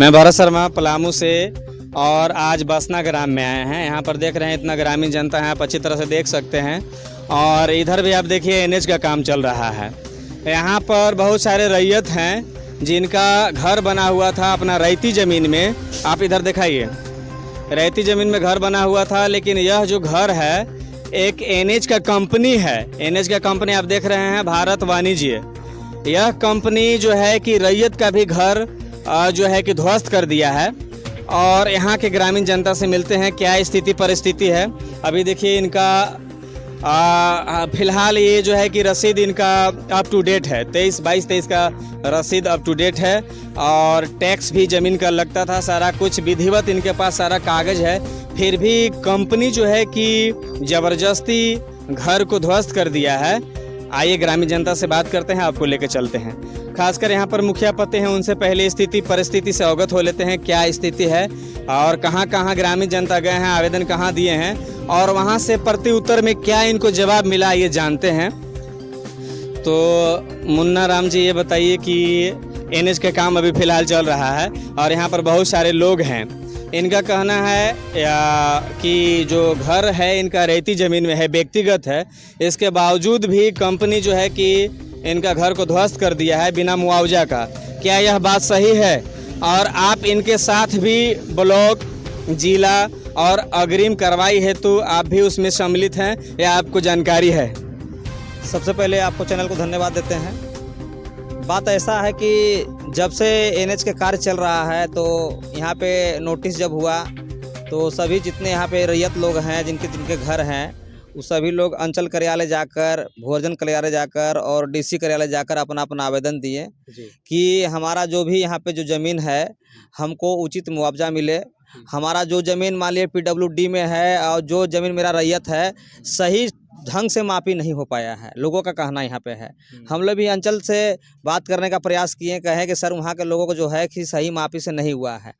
मैं भरत शर्मा पलामू से और आज बसना ग्राम में आए हैं। यहाँ पर देख रहे हैं इतना ग्रामीण जनता है, आप अच्छी तरह से देख सकते हैं। और इधर भी आप देखिए एनएच का काम चल रहा है। यहाँ पर बहुत सारे रैयत हैं जिनका घर बना हुआ था अपना रैयती ज़मीन में। आप इधर दिखाइए, रैयती ज़मीन में घर बना हुआ था, लेकिन यह जो घर है एक एनएच का कंपनी है। एनएच का कंपनी आप देख रहे हैं भारत वाणिज्य। यह कंपनी जो है कि रैयत का भी घर जो है कि ध्वस्त कर दिया है। और यहाँ के ग्रामीण जनता से मिलते हैं क्या स्थिति परिस्थिति है। अभी देखिए इनका फिलहाल ये जो है कि रसीद इनका अप टू डेट है, 22-23 का रसीद अप टू डेट है। और टैक्स भी ज़मीन का लगता था, सारा कुछ विधिवत इनके पास सारा कागज़ है। फिर भी कंपनी जो है कि ज़बरदस्ती घर को ध्वस्त कर दिया है। आइए ग्रामीण जनता से बात करते हैं, आपको लेकर चलते हैं। खासकर यहाँ पर मुखिया पते हैं, उनसे पहले स्थिति परिस्थिति से अवगत हो लेते हैं क्या स्थिति है और कहाँ कहाँ ग्रामीण जनता गए हैं, आवेदन कहाँ दिए हैं और वहाँ से प्रति उत्तर में क्या इनको जवाब मिला, ये जानते हैं। तो मुन्ना राम जी ये बताइए कि एनएच का काम अभी फ़िलहाल चल रहा है और यहाँ पर बहुत सारे लोग हैं। इनका कहना है कि जो घर है इनका रैयती ज़मीन में है, व्यक्तिगत है। इसके बावजूद भी कंपनी जो है कि इनका घर को ध्वस्त कर दिया है बिना मुआवजा का। क्या यह बात सही है? और आप इनके साथ भी ब्लॉक, जिला और अग्रिम कार्रवाई हेतु आप भी उसमें सम्मिलित हैं या आपको जानकारी है? सबसे पहले आपको चैनल को धन्यवाद देते हैं। बात ऐसा है कि जब से एनएच के कार्य चल रहा है तो यहाँ पे नोटिस जब हुआ तो सभी जितने यहाँ पे रैयत लोग हैं जिनके घर हैं वो सभी लोग अंचल कार्यालय जाकर, भोजन कार्यालय जाकर और डीसी कार्यालय जाकर अपना अपना आवेदन दिए कि हमारा जो भी यहाँ पे जो ज़मीन है हमको उचित मुआवजा मिले। हमारा जो ज़मीन मान लीजिए पीडब्ल्यूडी में है और जो ज़मीन मेरा रैयत है सही ढंग से मापी नहीं हो पाया है, लोगों का कहना यहाँ पे है। हम लोग भी अंचल से बात करने का प्रयास किए, कहे कि सर वहाँ के लोगों को जो है कि सही मापी से नहीं हुआ है।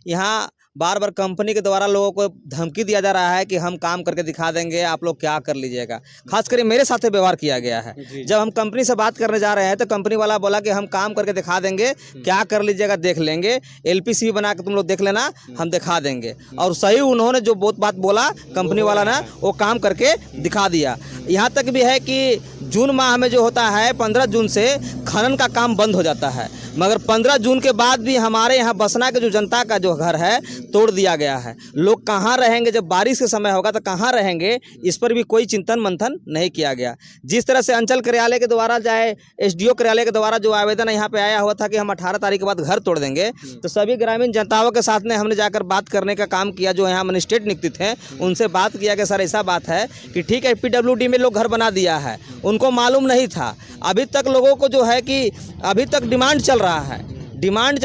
यहाँ बार बार कंपनी के द्वारा लोगों को धमकी दिया जा रहा है कि हम काम करके दिखा देंगे, आप लोग क्या कर लीजिएगा। खास करके मेरे साथ व्यवहार किया गया है। जब हम कंपनी से बात करने जा रहे हैं तो कंपनी वाला बोला कि हम काम करके दिखा देंगे, क्या कर लीजिएगा देख लेंगे, LPC बना के तुम लोग देख लेना, हम दिखा देंगे। और सही उन्होंने जो बहुत बात बोला कंपनी वाला ने वो काम करके दिखा दिया। यहाँ तक भी है कि जून माह में जो होता है 15 जून से खनन का काम बंद हो जाता है, मगर 15 जून के बाद भी हमारे यहाँ बसना के जो जनता का जो घर है तोड़ दिया गया है। लोग कहाँ रहेंगे, जब बारिश के समय होगा तो कहाँ रहेंगे, इस पर भी कोई चिंतन मंथन नहीं किया गया। जिस तरह से अंचल कार्यालय के द्वारा चाहे SDO कार्यालय के द्वारा जो आवेदन यहाँ पे आया हुआ था कि हम 18 तारीख के बाद घर तोड़ देंगे, तो सभी ग्रामीण जनताओं के साथ में हमने जाकर बात करने का काम किया। जो यहाँ मजिस्ट्रेट नियुक्त थे उनसे बात किया कि सर ऐसा बात है कि ठीक है PWD में लोग घर बना दिया है, उनको मालूम नहीं था। अभी तक लोगों को जो है कि अभी तक डिमांड चल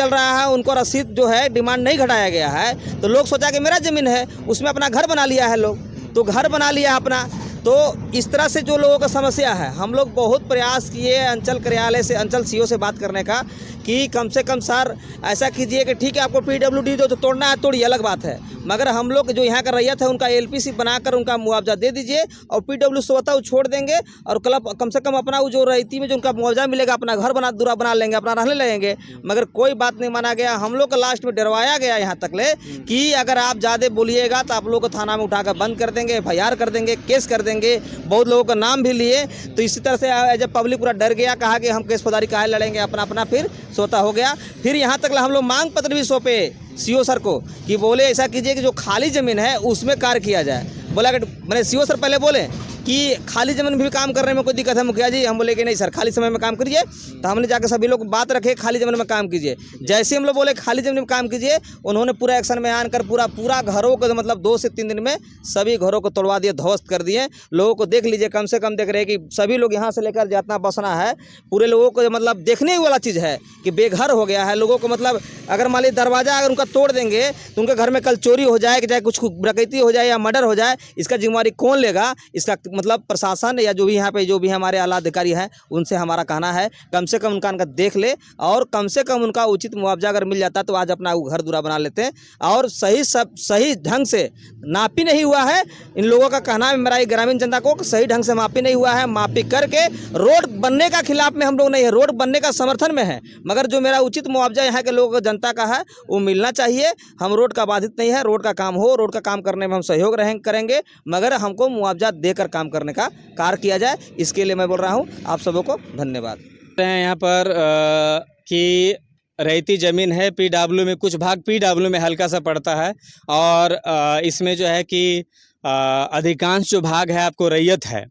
रहा है, उनको रसीद जो है डिमांड नहीं घटाया गया है। तो लोग सोचा कि मेरा ज़मीन है, उसमें अपना घर बना लिया है लोग, तो घर बना लिया अपना। तो इस तरह से जो लोगों का समस्या है, हम लोग बहुत प्रयास किए अंचल कार्यालय से, अंचल CO से बात करने का कि कम से कम सर ऐसा कीजिए कि ठीक है आपको PWD जो तोड़ना है तोड़िए, अलग बात है, मगर हम लोग जो यहाँ का रैयत है उनका LPC बनाकर उनका मुआवजा दे दीजिए और PW स्वतः छोड़ देंगे और कम से कम अपना वो जो रैयती में जो उनका मुआवजा मिलेगा अपना घर दूरा बना लेंगे, अपना रहने लगेंगे। मगर कोई बात नहीं माना गया। हम लोग को लास्ट में डरवाया गया यहाँ तक ले कि अगर आप ज़्यादा बोलिएगा तो आप लोग को थाना में उठाकर बंद कर देंगे, FIR कर देंगे, केस कर देंगे। बहुत लोगों का नाम भी लिए। तो इसी तरह से जब पब्लिक पूरा डर गया, कहा कि हम केस फौजदारी काहे लड़ेंगे, अपना फिर स्वतः हो गया। फिर यहाँ तक हम लोग मांग पत्र भी सौंपे CO सर को कि बोले ऐसा कीजिए कि जो खाली ज़मीन है उसमें कार्य किया जाए। बोला कि मैंने CO सर पहले बोले कि खाली ज़मीन भी काम करने में कोई दिक्कत है मुखिया जी? हम बोले कि नहीं सर, खाली समय में काम करिए। तो हमने जाकर सभी लोग बात रखे खाली ज़मीन में काम कीजिए। जैसे हम लोग बोले खाली ज़मीन में काम कीजिए, उन्होंने पूरा एक्शन में आकर पूरा घरों को मतलब 2 से 3 दिन में सभी घरों को तोड़वा दिए, ध्वस्त कर दिए। लोगों को देख लीजिए, कम से कम देख रहे हैं कि सभी लोग यहाँ से लेकर जितना बसना है पूरे लोगों को मतलब देखने वाला चीज़ है कि बेघर हो गया है लोगों को। मतलब अगर मान लीजिए दरवाज़ा अगर उनका तोड़ देंगे तो उनके घर में कल चोरी हो जाए, चाहे कुछ डकैती हो जाए या मर्डर हो जाए, इसका जिम्मेवारी कौन लेगा? इसका मतलब प्रशासन या जो भी यहाँ पे जो भी हमारे आला अधिकारी हैं उनसे हमारा कहना है कम से कम उनका देख ले, और कम से कम उनका उचित मुआवजा अगर मिल जाता तो आज अपना वो घर दूरा बना लेते हैं। और सही ढंग से नापी नहीं हुआ है, इन लोगों का कहना है मेरा ग्रामीण जनता को सही ढंग से मापी नहीं हुआ है। मापी करके रोड बनने का खिलाफ में हम लोग नहीं है, रोड बनने का समर्थन में है, मगर जो मेरा उचित मुआवजा यहाँ के लोगों जनता का है वो मिलना चाहिए। हम रोड का बाधित नहीं है, रोड का काम हो, रोड का काम करने में हम सहयोग करेंगे, मगर हमको मुआवजा देकर काम करने का कार्य किया जाए, इसके लिए मैं बोल रहा हूँ। आप सबों को धन्यवाद। यहाँ पर कि रेती ज़मीन है, पीडब्ल्यू में कुछ भाग पीडब्ल्यू में हल्का सा पड़ता है, और इसमें जो है कि अधिकांश जो भाग है आपको रैयत है।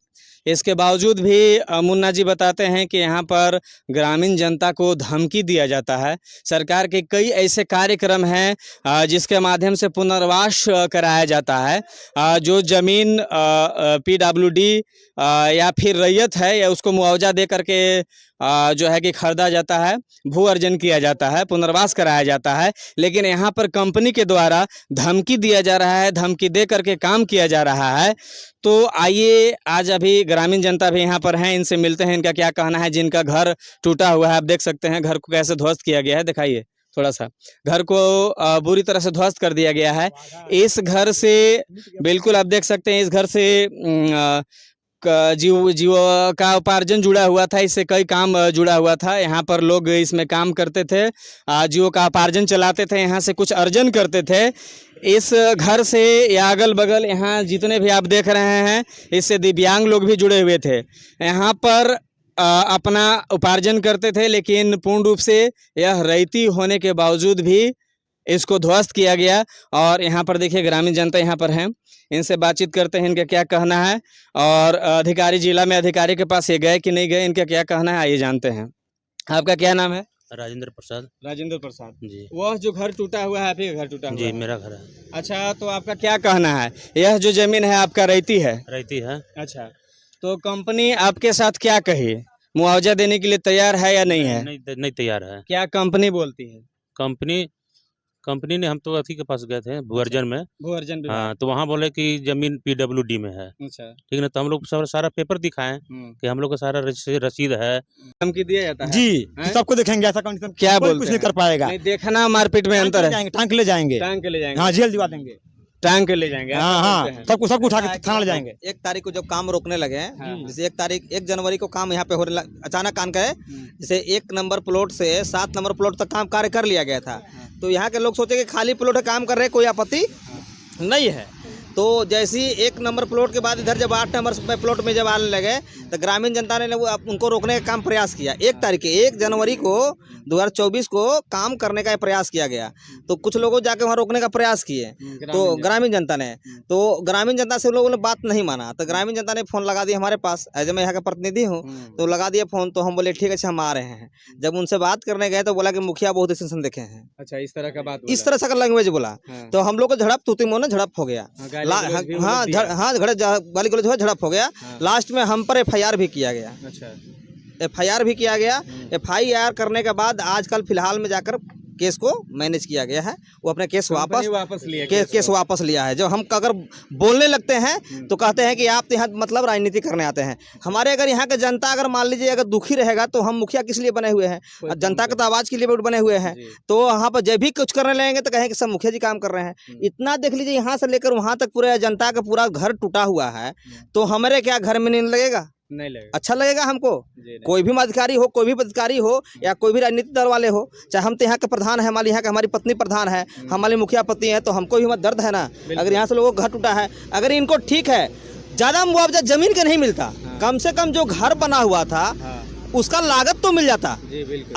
इसके बावजूद भी मुन्ना जी बताते हैं कि यहाँ पर ग्रामीण जनता को धमकी दिया जाता है। सरकार के कई ऐसे कार्यक्रम हैं जिसके माध्यम से पुनर्वास कराया जाता है। जो ज़मीन पीडब्ल्यूडी या फिर रैयत है या उसको मुआवजा दे करके जो है कि खरीदा जाता है, भू अर्जन किया जाता है, पुनर्वास कराया जाता है, लेकिन यहाँ पर कंपनी के द्वारा धमकी दिया जा रहा है, धमकी दे करके काम किया जा रहा है। तो आइए आज अभी ग्रामीण जनता भी यहाँ पर हैं, इनसे मिलते हैं, इनका क्या कहना है। जिनका घर टूटा हुआ है, आप देख सकते हैं घर को कैसे ध्वस्त किया गया है, दिखाइए थोड़ा सा, घर को बुरी तरह से ध्वस्त कर दिया गया है। इस घर से बिल्कुल आप देख सकते हैं, इस घर से जीव का उपार्जन जुड़ा हुआ था, इससे कई काम जुड़ा हुआ था। यहाँ पर लोग इसमें काम करते थे, जीव का उपार्जन चलाते थे, यहाँ से कुछ अर्जन करते थे। इस घर से या अगल बगल यहाँ जितने भी आप देख रहे हैं, इससे दिव्यांग लोग भी जुड़े हुए थे, यहाँ पर अपना उपार्जन करते थे, लेकिन पूर्ण रूप से यह रेती होने के बावजूद भी इसको ध्वस्त किया गया। और यहाँ पर देखिए ग्रामीण जनता यहाँ पर हैं, इनसे बातचीत करते हैं, इनका क्या कहना है। और अधिकारी जिला में अधिकारी के पास ये गए कि नहीं गए, इनका क्या कहना है, आइए जानते हैं। आपका क्या नाम है? राजेंद्र प्रसाद। राजेंद्र प्रसाद जी। वह जो घर टूटा हुआ है, आप ही का घर टूटा हुआ जी है? मेरा घर है। अच्छा, तो आपका क्या कहना है? यह जो जमीन है आपका रेती है? रहती है। अच्छा, तो कंपनी आपके साथ क्या कही, मुआवजा देने के लिए तैयार है या नहीं है? नहीं तैयार है। क्या कंपनी बोलती है? कंपनी ने, हम तो अथी के पास गए थे भू अर्जन में। भू अर्जन विभाग। हाँ, तो वहाँ बोले कि जमीन पीडब्ल्यूडी में है। अच्छा, ठीक है, तो हम लोग सारा पेपर दिखाएं कि हम लोग का सारा रसीद है। धमकी दिया जाता है जी, हैं? सबको देखेंगे ऐसा कंडीशन क्या कोई बोलते कुछ नहीं हैं? कर पाएगा। नहीं, देखना मारपीट में अंतर है। टांग ले जाएंगे, टांग के ले जाएंगे। हाँ जेल दिवा देंगे, टांग के ले जाएंगे। हाँ ऐसा हाँ बोलते हैं। सबको उठा के थाना ले जाएंगे। 1 तारीख को जब काम रोकने लगे हैं, हाँ। जैसे 1 जनवरी को काम यहाँ पे होने अचानक आन गए, जैसे 1 नंबर प्लॉट से 7 नंबर प्लॉट तक काम कार्य कर लिया गया था। तो यहाँ के लोग सोचे कि खाली प्लॉट है, काम कर रहे हैं, कोई आपत्ति नहीं है। तो जैसे ही 1 नंबर प्लॉट के बाद इधर जब 8 नंबर प्लॉट में जब आने लगे, तो ग्रामीण जनता ने उनको रोकने का काम प्रयास किया। 1 जनवरी को 2024 को काम करने का प्रयास किया गया, तो कुछ लोगों जाके वहाँ रोकने का प्रयास किए, तो ग्रामीण जनता ने, तो ग्रामीण जनता से लोगों ने बात नहीं माना। तो ग्रामीण जनता ने फ़ोन लगा दिया हमारे पास, एज मैं यहाँ का प्रतिनिधि हूँ, तो लगा दिया फ़ोन। तो हम बोले ठीक है, अच्छा हम आ रहे हैं। जब उनसे बात करने गए तो बोला कि मुखिया बहुत स्टेशन देखे हैं। अच्छा, इस तरह का बात, इस तरह का लैंग्वेज बोला। तो हम लोग को झड़प, तूती मोने झड़प हो गया। हाँ, गाली गलौज हुआ, झड़प हो गया। लास्ट में हम पर FIR भी किया गया। अच्छा, FIR भी किया गया। FIR करने के बाद आजकल फिलहाल में जाकर केस को मैनेज किया गया है। वो अपने केस वापस लिया, केस वापस लिया है। जब हम अगर बोलने लगते हैं तो कहते हैं कि आप तो यहाँ मतलब राजनीति करने आते हैं। हमारे अगर यहाँ के जनता अगर मान लीजिए अगर दुखी रहेगा तो हम मुखिया किस लिए बने हुए हैं? जनता के तो आवाज़ के लिए बने हुए हैं। तो वहाँ पर जब भी कुछ करने लगेंगे तो कहेंगे सब मुखिया जी काम कर रहे हैं। इतना देख लीजिए, यहाँ से लेकर वहाँ तक पूरा जनता का पूरा घर टूटा हुआ है, तो हमारे क्या घर में नहीं लगेगा? नहीं लगेगा। अच्छा लगेगा हमको? कोई भी अधिकारी हो, कोई भी पदाधिकारी हो, या कोई भी राजनीतिक दल वाले हो, चाहे हम तो यहाँ के प्रधान है, हमारे यहाँ के हमारी पत्नी प्रधान है, हमारे मुखिया पति हैं, तो हमको भी मत दर्द है ना। अगर यहाँ से लोगों का घर टूटा है, अगर इनको ठीक है ज़्यादा मुआवजा जमीन के नहीं मिलता, कम से कम जो घर बना हुआ था उसका लागत तो मिल जाता।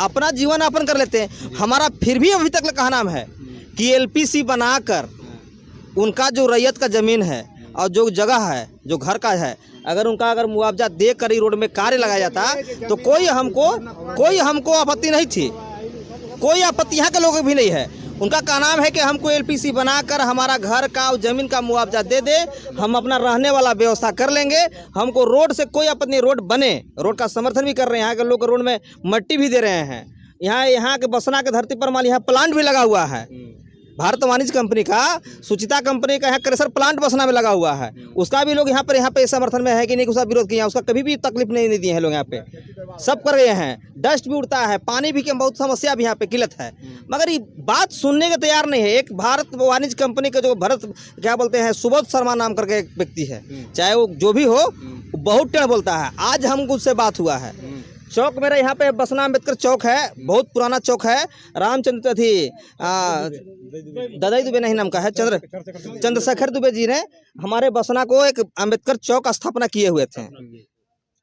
अपना जीवन यापन कर लेते हैं। हमारा फिर भी अभी तक का नाम है कि LPC बनाकर उनका जो रैयत का ज़मीन है और जो जगह है, जो घर का है, अगर उनका अगर मुआवजा दे कर ही रोड में कार्य लगाया जाता तो कोई हमको आपत्ति नहीं थी। कोई आपत्ति यहाँ के लोगों भी नहीं है। उनका का नाम है कि हमको LPC बनाकर हमारा घर का और ज़मीन का मुआवजा दे दे, हम अपना रहने वाला व्यवस्था कर लेंगे। हमको रोड से कोई अपनी रोड बने, रोड का समर्थन भी कर रहे हैं। यहाँ के लोग रोड में मट्टी भी दे रहे हैं। यहाँ के बसना के धरती पर मान यहाँ प्लांट भी लगा हुआ है। भारत वाणिज्य कंपनी का, सुचिता कंपनी का यहाँ क्रेशर प्लांट बसना में लगा हुआ है, उसका भी लोग यहाँ पे समर्थन में है कि नहीं, उसका विरोध किया, उसका कभी भी तकलीफ नहीं दिए हैं लोग यहाँ पे, सब कर गए हैं। डस्ट भी उड़ता है, पानी भी की बहुत समस्या भी यहाँ पे किल्लत है, मगर ये बात सुनने के तैयार नहीं है। एक भारत वाणिज्य कंपनी का जो भरत क्या बोलते हैं, सुबोध शर्मा नाम करके एक व्यक्ति है, चाहे वो जो भी हो, बहुत टेढ़ बोलता है। आज हम उससे बात हुआ है, चौक मेरा यहाँ पे बसना अम्बेडकर चौक है, बहुत पुराना चौक है। रामचंद्र थी ददाई दुबे नहीं नाम का है, चंद्रशेखर दुबे जी ने हमारे बसना को एक अम्बेडकर चौक स्थापना किए हुए थे,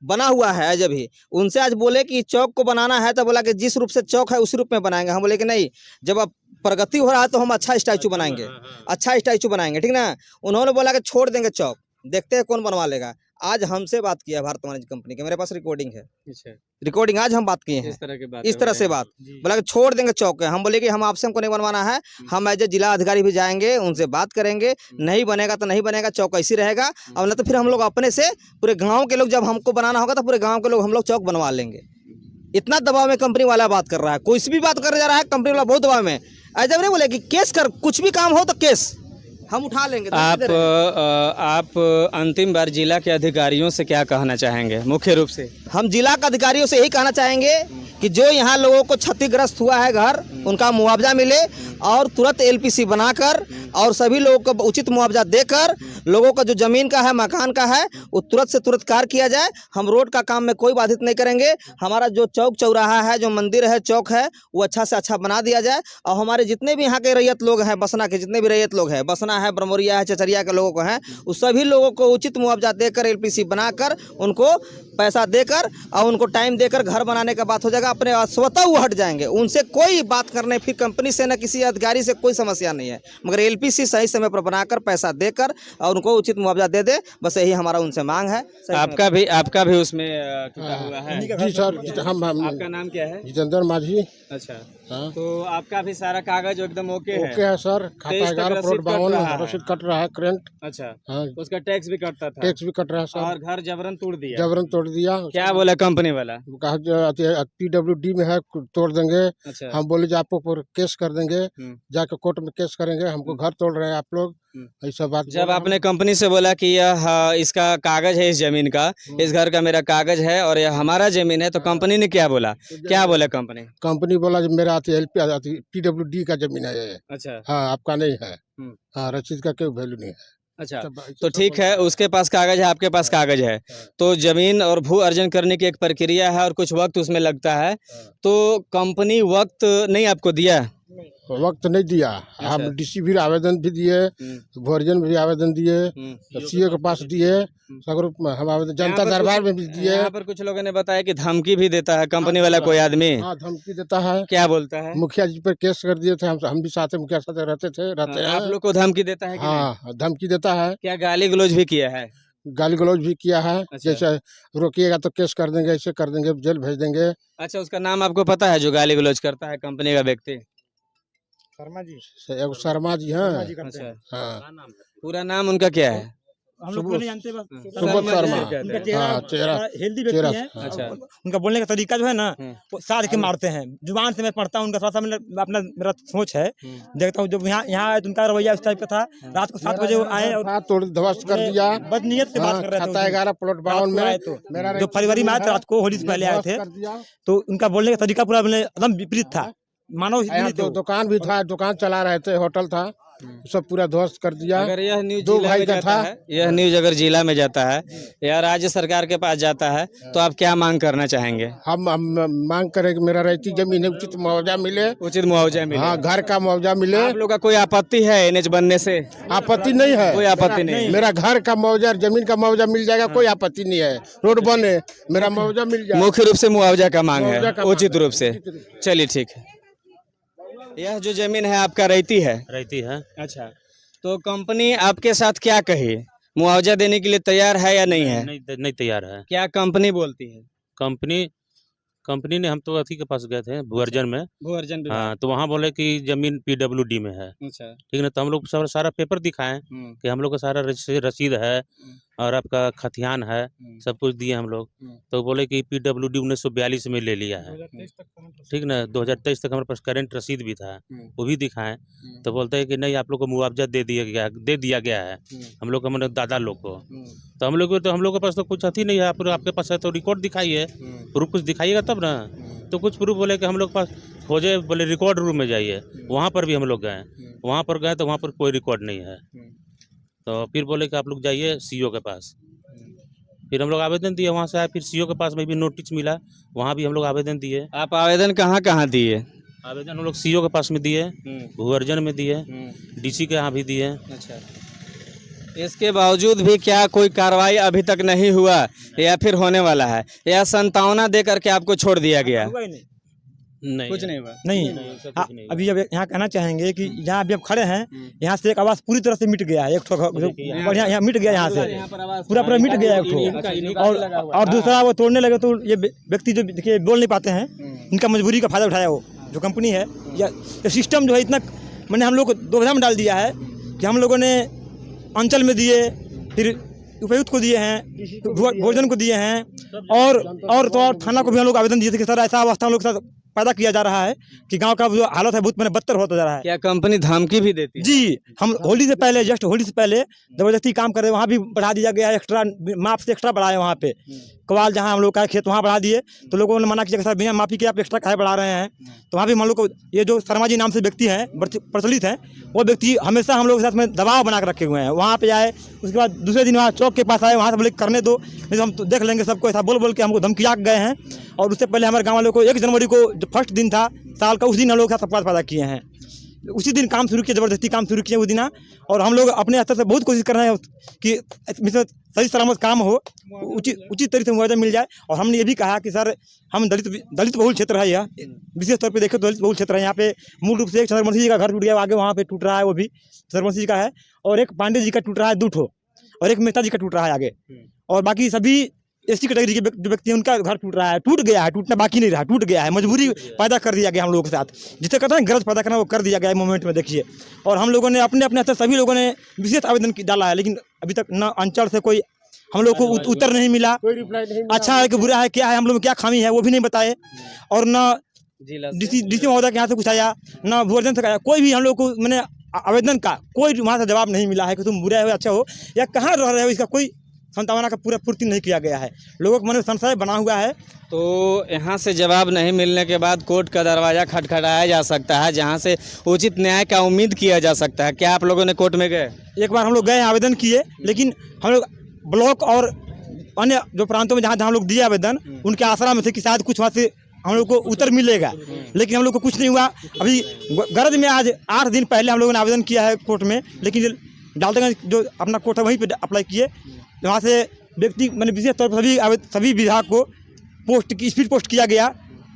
बना हुआ है आज भी। उनसे आज बोले कि चौक को बनाना है, तो बोला कि जिस रूप से चौक है उसी रूप में बनाएंगे। हम बोले कि नहीं, जब अब प्रगति हो रहा है तो हम अच्छा स्टैचू बनाएंगे, अच्छा स्टैचू बनाएंगे, ठीक ना। उन्होंने बोला कि छोड़ देंगे चौक, देखते हैं कौन बनवा लेगा। आज हमसे बात किया भारत वाणिज्य कंपनी के, मेरे पास रिकॉर्डिंग है, रिकॉर्डिंग आज हम बात किए हैं, इस तरह से बात बोला कि छोड़ देंगे चौक। हम बोले कि हम आपसे हमको नहीं बनवाना है, हम एज ए जिला अधिकारी भी जाएंगे, उनसे बात करेंगे, नहीं बनेगा तो नहीं बनेगा, चौक ऐसी रहेगा। और न तो फिर हम लोग अपने से पूरे गाँव के लोग, जब हमको बनाना होगा तो पूरे गाँव के लोग हम लोग चौक बनवा लेंगे। इतना दबाव में कंपनी वाला बात कर रहा है, कोई भी बात कर जा रहा है, कंपनी वाला बहुत दबाव में। ऐसा नहीं बोले कि केस कर, कुछ भी काम हो तो केस हम उठा लेंगे। आप अंतिम बार जिला के अधिकारियों से क्या कहना चाहेंगे? मुख्य रूप से हम जिला के अधिकारियों से यही कहना चाहेंगे कि जो यहाँ लोगों को क्षतिग्रस्त हुआ है घर, उनका मुआवजा मिले और तुरंत एलपीसी बनाकर और सभी लोगों को उचित मुआवजा देकर लोगों का जो ज़मीन का है, मकान का है, वो तुरंत से तुरंत कार्य किया जाए। हम रोड का काम में कोई बाधित नहीं करेंगे। हमारा जो चौक चौराहा है, जो मंदिर है, चौक है, वो अच्छा से अच्छा बना दिया जाए। और हमारे जितने भी यहाँ के रैयत लोग हैं, बसना के जितने भी रैयत लोग हैं, बसना है, ब्रह्मोरिया है, चचरिया के लोगों को हैं, उस सभी लोगों को उचित मुआवजा देकर, एलपीसी बनाकर, उनको पैसा देकर और उनको टाइम देकर घर बनाने का बात हो जाएगा। अपने स्वतः वो हट जाएंगे, उनसे कोई बात करने, फिर कंपनी से न किसी अधिकारी से कोई समस्या नहीं है, मगर एलपीसी सही समय पर बनाकर पैसा देकर और उनको उचित मुआवजा दे दे, बस यही हमारा उनसे मांग है। आपका भी उसमें किया हुआ है? जी सर, हम आपका नाम क्या है? जितेंद्र माझी। अच्छा, हाँ। तो आपका भी सारा कागज एकदम ओके है? ओके है सर, खाता 11 रसीद कट रहा है करंट। अच्छा, हाँ, उसका टैक्स भी कटता था? टैक्स भी कट रहा है सर। और घर जबरन तोड़ दिया? जबरन तोड़ दिया। क्या बोला कंपनी वाला? कहा PWD में है, तोड़ देंगे। अच्छा, हम बोले जो आपको पर केस कर देंगे, जाके कोर्ट में केस करेंगे, हमको घर तोड़ रहे हैं आप लोग, ऐसा बात। जब आपने कंपनी से बोला कि यह इसका कागज है, इस जमीन का, इस घर का मेरा कागज है और यह हमारा जमीन है, तो कंपनी ने क्या बोला? क्या बोला कंपनी? कंपनी बोला जो मेरा PWD का जमीन है ये। अच्छा, हाँ, आपका नहीं है। हाँ, रसीद का कोई वैल्यू नहीं है। अच्छा, तो ठीक है, उसके पास कागज है, आपके पास कागज है, तो जमीन और भू अर्जन करने की एक प्रक्रिया है और कुछ वक्त उसमें लगता है, तो कंपनी वक्त नहीं आपको दिया? वक्त नहीं दिया। हम डीसी भी आवेदन भी दिए, भर्जन भी आवेदन दिए, सीए के पास दिए, हम आवेदन जनता दरबार में भी दिए। यहाँ पर कुछ लोगों ने बताया कि धमकी भी देता है कंपनी वाला कोई आदमी। हाँ, धमकी देता है। क्या बोलता है? मुखिया जी पर केस कर दिए थे, हम भी साथ मुखिया साथ रहते हैं। आप लोग को धमकी देता है कि नहीं? हाँ, धमकी देता है। क्या गाली गलौज भी किया है? गाली गलौज भी किया है। अच्छा। जैसे रोकिएगा तो केस कर देंगे, ऐसे कर देंगे, जेल भेज देंगे। अच्छा, उसका नाम आपको पता है जो गाली गलौज करता है कंपनी का व्यक्ति? शर्मा जी। एगो शर्मा जी हैं। अच्छा, हाँ, पूरा नाम उनका क्या है? हम लोग नहीं जानते, बस सुबोध शर्मा। उनका हाँ, चेहरा हेल्दी व्यक्ति है। अच्छा, उनका बोलने का तरीका जो है ना, वो साध के मारते हैं। जुबान से मैं पढ़ता हूँ उनका, थोड़ा सा अपना मेरा सोच है, देखता हूँ। जब यहाँ आए तो उनका रवैया उस टाइप का था। रात को 7 बजे वो आए और तोड़ ध्वस्त कर दिया। बदनीयत से बात कर रहे थे। 11 प्लॉट 52 में तो जो फरवरी में आए थे, रात को होली से पहले आए थे, तो उनका बोलने का तरीका पूरा एकदम विपरीत था, मानो दुकान भी था, दुकान चला रहे थे, होटल था, सब पूरा ध्वस्त कर दिया। अगर यह न्यूज दो जिला भाई में का जाता था। है, यह न्यूज अगर जिला में जाता है या राज्य सरकार के पास जाता है, तो आप क्या मांग करना चाहेंगे? हम मांग करें कि मेरा रहती जमीन है, उचित मुआवजा मिले। उचित मुआवजा मिले। हाँ, घर का मुआवजा मिले। आप लोग का कोई आपत्ति है एनएच बनने से? आपत्ति नहीं है, कोई आपत्ति नहीं। मेरा घर का मुआवजा, जमीन का मुआवजा मिल जाएगा, कोई आपत्ति नहीं है। रोड बने, मेरा मुआवजा मिल जाए। मुख्य रूप से मुआवजा का मांग मुआवजा है, का मांग उचित है। रूप से। चलिए, ठीक है। यह जो जमीन है आपका रहती है? रहती है। अच्छा, तो कंपनी आपके साथ क्या कही? मुआवजा देने के लिए तैयार है या नहीं है? नहीं तैयार है। क्या कंपनी बोलती है? कंपनी ने, हम तो अथी के पास गए थे, भूअर्जन में। भू-अर्जन हाँ, तो वहाँ बोले कि जमीन PWD में है। अच्छा, ठीक है ना, तो हम लोग सारा पेपर दिखाएं कि हम लोग का सारा रसीद है, और आपका खतियान है, सब कुछ दिए हम लोग। तो बोले कि PWD 1942 में ले लिया है, ठीक ना। 2023 तक हमारे पास करंट रसीद भी था, वो भी दिखाएं। तो बोलते हैं कि नहीं, आप लोग को मुआवजा दे दिया गया है हम लोग को, हमारे दादा लोग को। तो हम लोग के पास तो कुछ अथी नहीं है। आपके पास है तो रिकॉर्ड दिखाइए, प्रूफ कुछ दिखाइएगा तब ना। तो कुछ प्रूफ बोले कि हम लोग के पास खोजे, बोले रिकॉर्ड रूम में जाइए। वहाँ पर भी हम लोग गए, वहाँ पर गए तो वहाँ पर कोई रिकॉर्ड नहीं है। तो फिर बोले कि आप लोग जाइए CO के पास। फिर हम लोग आवेदन दिए, वहाँ से आए, फिर CO के पास में भी नोटिस मिला, वहाँ भी हम लोग आवेदन दिए। आप आवेदन कहाँ कहाँ दिए? आवेदन हम लोग CO के पास में दिए, भूअर्जन में दिए, DC के यहाँ भी दिए। अच्छा, इसके बावजूद भी क्या कोई कार्रवाई अभी तक नहीं हुआ या फिर होने वाला है, या संतावना दे करके आपको छोड़ दिया गया? हुआ ही नहीं। नहीं, कुछ नहीं हुआ। नहीं हाँ, अभी अब यहाँ कहना चाहेंगे कि जहाँ अभी आप खड़े हैं, यहाँ से एक आवाज़ पूरी तरह से मिट गया है। एक ठो बढ़िया यहाँ मिट गया, यहाँ से पूरा मिट गया एक ठो। और दूसरा वो तोड़ने लगे तो ये व्यक्ति जो देखिए बोल नहीं पाते हैं, इनका मजबूरी का फायदा उठाया वो जो कंपनी है या सिस्टम जो है इतना मैंने हम लोग को दुविधा में डाल दिया है कि हम लोगों ने अंचल में दिए, फिर उपायुक्त को दिए हैं, भोजन को दिए हैं, और थाना को भी हम लोग आवेदन दिए थे कि सर ऐसा अवस्था हम लोग के साथ पैदा किया जा रहा है कि गांव का जो हालत है बहुत मैंने बदतर होता जा रहा है। क्या कंपनी धमकी भी देती है? जी, हम होली से पहले जस्ट होली से पहले जबरदस्ती काम कर रहे, वहाँ भी बढ़ा दिया गया है, एक्स्ट्रा माप से एक्स्ट्रा बढ़ाए वहाँ पे कवाल जहाँ हम लोग का खेत वहाँ बढ़ा दिए। तो लोगों ने मना किया कि सर बिना माफी के आप एक्स्ट्रा काहे बढ़ा रहे हैं। तो वहाँ भी हम लोग को ये जो शर्मा जी नाम से व्यक्ति हैं प्रचलित हैं, वो व्यक्ति हमेशा हम लोग के साथ में दबाव बना कर रखे हुए हैं। वहाँ पे आए, उसके बाद दूसरे दिन वहाँ चौक के पास आए, वहाँ से बोले करने दो, नहीं तो हम तो देख लेंगे सबको, ऐसा बोल के हमको धमकिया गए हैं। और उससे पहले हमारे गाँव वालों को 1 जनवरी को जो फर्स्ट दिन था साल का, उस दिन हम लोग के साथ अपवाद पैदा किए हैं। उसी दिन काम शुरू किया, ज़बरदस्ती काम शुरू किए उस दिन। और हम लोग अपने स्तर से बहुत कोशिश कर रहे हैं कि सही सलामत काम हो, उचित तरीके से मुआवजा मिल जाए। और हमने ये भी कहा कि सर हम दलित बहुल क्षेत्र है, यह विशेष तौर पे देखें तो दलित बहुल क्षेत्र है। यहाँ पे मूल रूप से एक चंद्रवंशी जी का घर टूट गया, आगे वहाँ पे टूट रहा है, वो भी चंद्रवंशी जी का है। और एक पांडे जी का टूट रहा है 2 ठो, और एक मेहता जी का टूट रहा है आगे। और बाकी सभी SC कैटेगरी के जो व्यक्ति हैं उनका घर टूट रहा है, टूट गया है, टूटना बाकी नहीं रहा, टूट गया है। मजबूरी पैदा कर दिया गया हम लोगों के साथ, जिसे कहते हैं गरज पैदा करना, वो कर दिया गया है मोमेंट में देखिए। और हम लोगों ने अपने स्तर सभी लोगों ने विशेष आवेदन डाला है, लेकिन अभी तक न अंचल से कोई हम लोग को उत्तर नहीं मिला। अच्छा है कि बुरा है, क्या है, हम लोग में क्या खामी है वो भी नहीं बताए। और न DC महोदय के यहाँ से कुछ आया, न भूअर्जन से आया, कोई भी हम लोग को मैंने आवेदन का कोई वहाँ से जवाब नहीं मिला है कि तुम बुरे हो अच्छा हो या कहाँ रह रहे हो, इसका कोई संतावना का पूरा पूर्ति नहीं किया गया है। लोगों के मन में संशय बना हुआ है। तो यहाँ से जवाब नहीं मिलने के बाद कोर्ट का दरवाज़ा खटखटाया जा सकता है, जहाँ से उचित न्याय का उम्मीद किया जा सकता है। क्या आप लोगों ने कोर्ट में गए? एक बार हम लोग गए, आवेदन किए, लेकिन हम लोग ब्लॉक और अन्य जो प्रांतों में जहाँ हम लोग दिए आवेदन, उनके आसरा में थे कि शायद कुछ वहाँ से हम लोग को उत्तर मिलेगा, लेकिन हम लोग को कुछ नहीं हुआ। अभी गरज में आज 8 दिन पहले हम लोगों ने आवेदन किया है कोर्ट में, लेकिन डालतेगंज जो अपना कोर्ट है वहीं पे अप्लाई किए। वहाँ से व्यक्ति मैंने विशेष तौर पर सभी विभाग को स्पीड पोस्ट किया गया,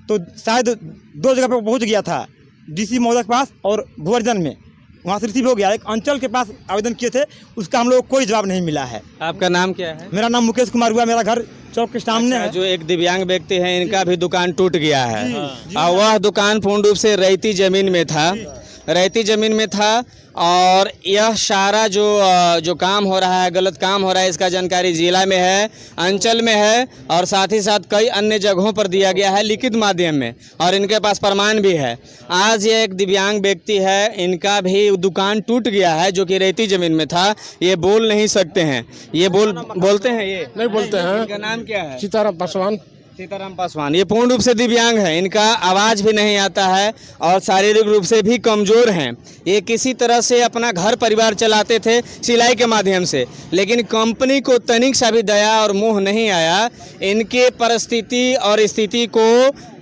तो शायद 2 जगह पर पहुँच गया था, DC महोदय के पास और भूअर्जन में, वहाँ से रिसीव हो गया। एक अंचल के पास आवेदन किए थे, उसका हम लोग को कोई जवाब नहीं मिला है। आपका नाम क्या है? मेरा नाम मुकेश कुमार हुआ, मेरा घर चौक के सामने है। जो एक दिव्यांग व्यक्ति है, इनका भी दुकान टूट गया है, और वह दुकान पूर्ण रूप से रैयती ज़मीन में था। और यह सारा जो काम हो रहा है, गलत काम हो रहा है, इसका जानकारी जिला में है, अंचल में है, और साथ ही साथ कई अन्य जगहों पर दिया गया है लिखित माध्यम में, और इनके पास प्रमाण भी है। आज ये एक दिव्यांग व्यक्ति है, इनका भी दुकान टूट गया है, जो कि रैयती ज़मीन में था। ये बोल नहीं सकते हैं, ये बोलते हैं, ये नहीं बोलते हैं। इनका नाम क्या है? सीताराम पासवान। ये पूर्ण रूप से दिव्यांग है, इनका आवाज़ भी नहीं आता है और शारीरिक रूप से भी कमज़ोर हैं। ये किसी तरह से अपना घर परिवार चलाते थे सिलाई के माध्यम से, लेकिन कंपनी को तनिक सा भी दया और मोह नहीं आया। इनके परिस्थिति और स्थिति को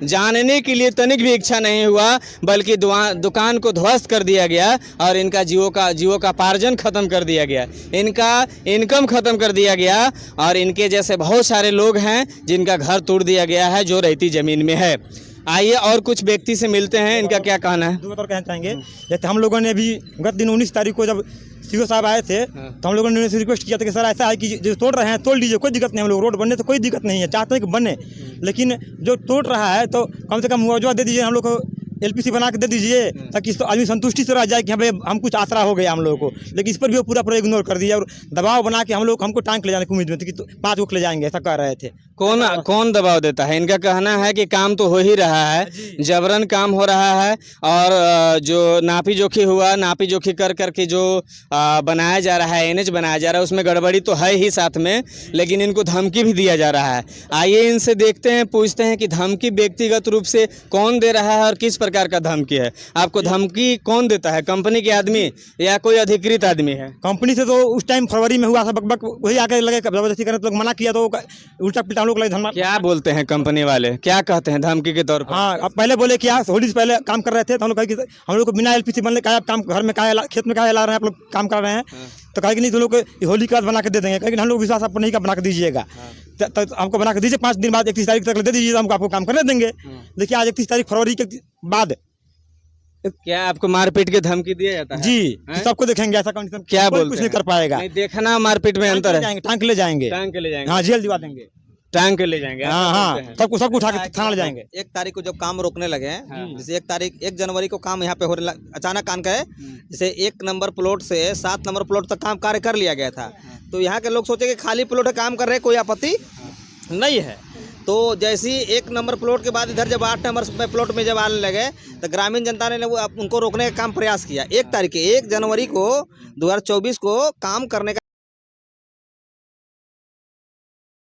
जानने के लिए तनिक भी इच्छा नहीं हुआ, बल्कि दुकान को ध्वस्त कर दिया गया और इनका जीवों का पार्जन खत्म कर दिया गया, इनका इनकम खत्म कर दिया गया। और इनके जैसे बहुत सारे लोग हैं जिनका घर तोड़ दिया गया है, जो रैयती ज़मीन में है। आइए और कुछ व्यक्ति से मिलते हैं, इनका क्या कहना है। 2 बात और कहना चाहेंगे। जैसे हम लोगों ने अभी गत दिन 19 तारीख को जब CO साहब आए थे, तो हम लोगों ने उनसे रिक्वेस्ट किया था कि सर ऐसा है कि जो तोड़ रहे हैं तोड़ लीजिए, कोई दिक्कत नहीं, हम लोग रोड बनने तो कोई दिक्कत नहीं है, चाहते हैं कि बने, लेकिन जो तोड़ रहा है तो कम से कम मुआवजा दे दीजिए हम लोग को। LPC बना के दे दीजिए ताकि इस तो आदमी संतुष्टि से रह जाए कि हमें हम कुछ आसरा हो गया हम लोगों को, लेकिन इस पर भी वो पूरा इग्नोर कर दिया और दबाव बना के हमको टांग ले जाने की उम्मीद में थी कि 5 को ले जाएंगे, ऐसा कह रहे थे। कौन दबाव देता है? इनका कहना है कि काम तो हो ही रहा है, जबरन काम हो रहा है और जो नापी जोखी हुआ, नापी जोखी कर करके जो बनाया जा रहा है, NH बनाया जा रहा है, उसमें गड़बड़ी तो है ही साथ में, लेकिन इनको धमकी भी दिया जा रहा है। आइए इनसे देखते हैं, पूछते हैं कि धमकी व्यक्तिगत रूप से कौन दे रहा है और किस प्रकार का धमकी है। आपको धमकी कौन देता है, कंपनी के आदमी या कोई अधिकृत आदमी है? कंपनी से तो उस टाइम फरवरी में हुआ था बकबक, वही आके लगे जबरदस्ती करने, तो लोग मना किया तो उल्टा पिल्टा हम लोग लगे धनमा। क्या बोलते हैं कंपनी वाले, क्या कहते हैं धमकी के तौर पर? हाँ, अब पहले बोले क्या होली से पहले काम कर रहे थे तो हम लोग कहे कि हम लोग को बिना LPC बनने का आप काम घर में का खेत में का ला रहे हैं, आप लोग काम कर रहे हैं, तो कहे कि नहीं तो लोग होली के बाद बना के दे देंगे। लेकिन हम लोग विश्वास आपको नहीं का बना के दीजिएगा, तो हमको बना के दीजिए 5 दिन बाद 31 तारीख तक दे दीजिए, तो हमको आपको काम करने देंगे। देखिए आज 31 तारीख फरवरी के बाद क्या आपको मारपीट के धमकी दिया जाता है? जी, सबको देखेंगे ऐसा कंडीशन, क्या कोई बोलते कुछ हैं? नहीं कर पाएगा। नहीं, देखना मारपीट में अंतर है। टांग के ले जाएंगे, टांग के ले जाएंगे, हाँ जेल दिवा देंगे, टांग के ले जाएंगे। हाँ, सबको उठा के थाना ले जाएंगे। 1 तारीख को जब काम रोकने लगे हैं, जैसे 1 जनवरी को काम यहाँ पे होने अचानक आन गए, जैसे 1 नंबर प्लॉट से 7 नंबर प्लॉट तक काम कार्य कर लिया गया था, तो यहाँ के लोग सोचे कि खाली प्लॉट है, काम कर रहे हैं, कोई आपत्ति नहीं है। तो जैसे ही 1 नंबर प्लॉट के बाद इधर जब 8 नंबर प्लॉट में जब आने लगे, तो ग्रामीण जनता ने उनको रोकने का काम प्रयास किया। 1 जनवरी को 2024 को काम करने का